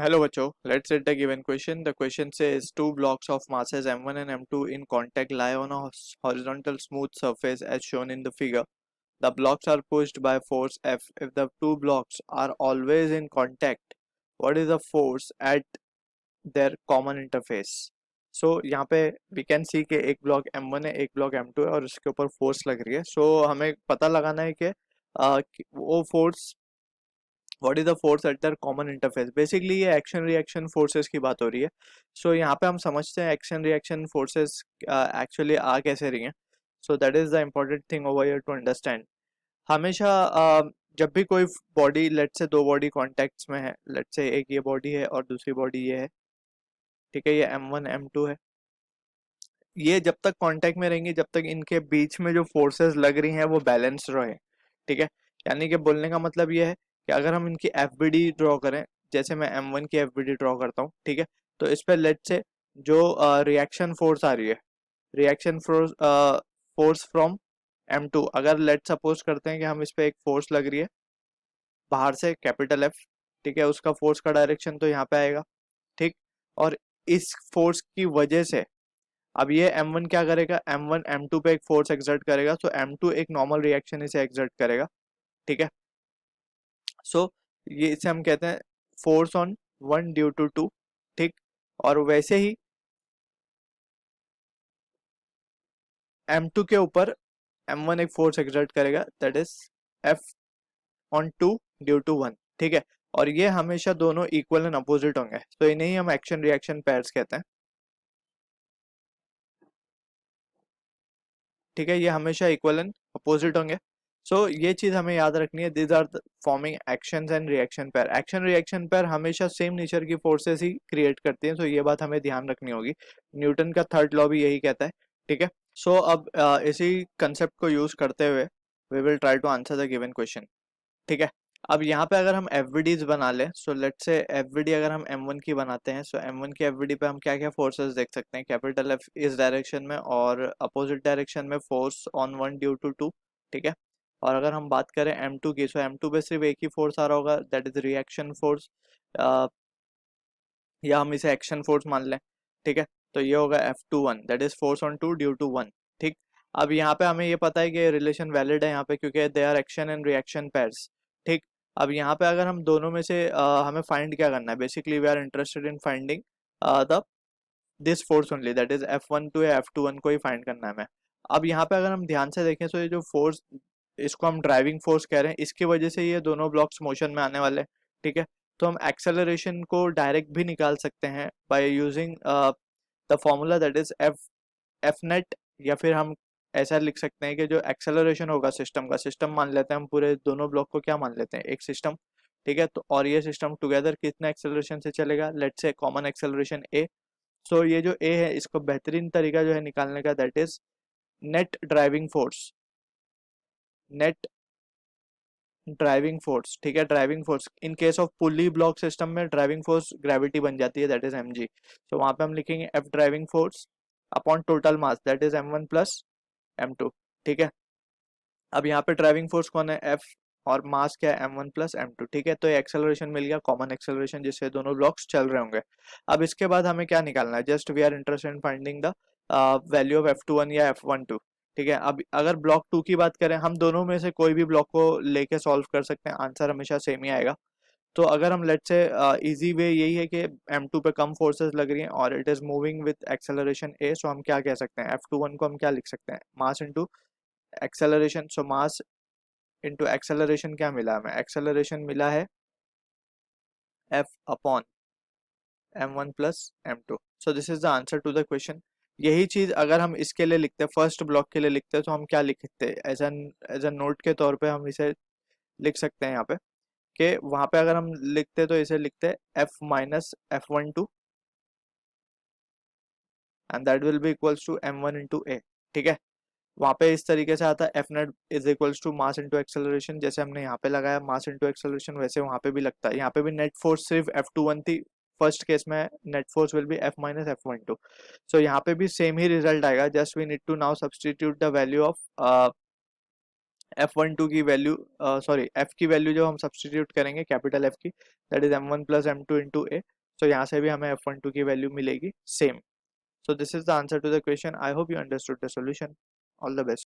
Hello बच्चों, let's read the given question. The question says two blocks of masses m1 and m2 in contact lie on a horizontal smooth surface as shown in the figure. The blocks are pushed by force F. If the two blocks are always in contact, what is the force at their common interface? So यहाँ पे we can see कि एक block m1 है, एक block m2 है और उसके ऊपर फोर्स लग रही है. So हमें पता लगाना है कि वो force what is the force at their common interface. Basically ये एक्शन रिएक्शन फोर्सेस की बात हो रही है. सो यहाँ पे हम समझते हैं एक्शन रिएक्शन फोर्सेस एक्चुअली आ कैसे रही हैं. So that is the important thing over here to understand. हमेशा जब भी कोई बॉडी, लेट से दो बॉडी कॉन्टेक्ट्स में है, लेट से एक ये बॉडी है और दूसरी बॉडी ये है, ठीक है, ये m1 m2 है. ये जब तक कांटेक्ट में रहेंगी, जब तक इनके बीच में जो फोर्सेस लग रही हैं वो बैलेंस रहे. ठीक है, यानी कि बोलने का मतलब ये है कि अगर हम इनकी एफबीडी ड्रॉ करें, जैसे मैं m1 की एफबीडी ड्रॉ करता हूँ, ठीक है, तो इस पर लेट से जो रिएक्शन फोर्स आ रही है, reaction force force from m2, अगर लेट सपोज करते हैं कि हम इस पे एक फोर्स लग रही है बाहर से, कैपिटल F, ठीक है, उसका फोर्स का डायरेक्शन तो यहाँ पे आएगा. ठीक, और इस फोर्स की वजह से अब ये m1 क्या करेगा, m1 m2 पे एक फोर्स एक्सर्ट करेगा, तो m2 एक नॉर्मल रिएक्शन इसे एक्सर्ट करेगा. ठीक है, सो ये इसे हम कहते हैं force on one due to two. ठीक, और वैसे ही m2 के ऊपर m1 एक फोर्स एक्सर्ट करेगा, that is f on two due to one. ठीक है, और ये हमेशा दोनों इक्वल एंड अपोजिट होंगे, तो इन्हें ही हम एक्शन रिएक्शन पेयर्स कहते हैं. ठीक है, ये हमेशा इक्वल एंड अपोजिट होंगे. सो ये चीज हमें याद रखनी है. This are forming actions and reaction pair. Action reaction pair हमेशा सेम नेचर की फोर्सेस ही क्रिएट करती हैं, सो ये बात हमें ध्यान रखनी होगी. न्यूटन का थर्ड लॉ भी यही कहता है. ठीक है, सो अब इसी कंसेप्ट को यूज करते हुए we will try to answer the given question. ठीक है, अब यहाँ पे अगर हम एफवीडीज बना लें, सो लेट्स से एफवीडी अगर हम m1 की बनाते हैं, सो m1 की एफवीडी पे हम क्या क्या फोर्सेस देख सकते हैं. कैपिटल F इस डायरेक्शन में और अपोजिट डायरेक्शन में force on one due to two. ठीक है, और अगर हम बात करें m2 की, सो m2 पे सिर्फ एक ही फोर्स आ रहा होगा, दैट इज रिएक्शन फोर्स, या हम इसे एक्शन फोर्स मान लें. ठीक है, तो ये होगा F21, that is force on two due to one. ठीक, अब यहाँ पे हमें ये पता है कि रिलेशन वैलिड है यहाँ पे, क्योंकि they are action and reaction pairs. ठीक, अब यहाँ पे अगर हम दोनों में से हमें फाइंड क्या करना है, basically we are interested in finding the this force only, that is F12 या F21 को ही फाइंड करना है हमें. अब यहाँ पे अगर हम ध्यान से देखें, तो ये जो फोर्स, इसको हम ड्राइविंग फोर्स कह रहे हैं, इसकी वजह से ये दोनों ब्लॉक्स मोशन में आने वाले हैं. ठीक है, तो हम एक्सेलरेशन को डायरेक्ट भी निकाल सकते हैं by using the formula, that is F net, या फिर हम ऐसा लिख सकते हैं कि जो एक्सेलरेशन होगा सिस्टम का, सिस्टम मान लेते हैं हम, पूरे दोनों ब्लॉक को क्या मान लेते हैं, एक सिस्टम. ठीक है, तो और ये सिस्टम टुगेदर कितने एक्सेलरेशन से चलेगा, लेट्स से कॉमन एक्सेलरेशन ए. सो ये जो ए है, इसको बेहतरीन तरीका जो है निकालने का, that is net driving force, net driving force. ठीक है, driving force in case of pulley block system में ड्राइविंग फोर्स ग्रेविटी बन जाती है, दैट इज mg. तो वहां पे हम लिखेंगे F driving force upon total mass, that is m1 plus m2. ठीक है, अब यहाँ पे ड्राइविंग फोर्स कौन है, एफ, और मास क्या है, m1 प्लस m2. ठीक है, तो ये एक्सेलरेशन मिल गया, कॉमन एक्सेलरेशन, जिससे दोनों ब्लॉक्स चल रहे होंगे. अब इसके बाद हमें क्या निकालना है, just we are interested in finding the value of F21 या F12. ठीक है, अब अगर ब्लॉक 2 की बात करें, हम दोनों में से कोई भी ब्लॉक को लेके सॉल्व कर सकते हैं, आंसर हमेशा सेम ही आएगा. तो अगर हम लेट से इजी वे यही है कि m2 पे कम फोर्सेस लग रही हैं और it is moving with acceleration a, सो हम क्या कह सकते हैं, F21 को हम क्या लिख सकते हैं, mass into acceleration. So mass into acceleration क्या मिला हमें, एक्सेलरेशन मिला है f upon m1 plus m2. So this is the answer to the question. यही चीज अगर हम इसके लिए लिखते हैं, फर्स्ट ब्लॉक के लिए लिखते हैं, तो हम क्या लिखते हैं, एज अ नोट के तौर पे हम इसे लिख सकते हैं यहाँ पे, कि वहां पे अगर हम लिखते तो इसे लिखते f minus F12, and that will be equals to m1 into A. ठीक है, वहां पे इस तरीके से आता है, F net is equals to mass into acceleration, जैसे हमने यहाँ पे लगाया मास इंटू एक्सेलरेशन, वैसे वहां पे भी लगता है. यहाँ पे भी नेट फोर्स सिर्फ F21 थी फर्स्ट केस में, net force will be F minus F12. So यहाँ पे भी सेम ही रिजल्ट आएगा, just we need to now substitute the value of F12 की वैल्यू, सॉरी F की वैल्यू जो हम सब्सटीट्यूट करेंगे कैपिटल F की, that is M1 plus M2 into A, तो यहाँ से भी हमें F12 की वैल्यू मिलेगी same. So this is the answer to the question. I hope you understood the solution. All the best.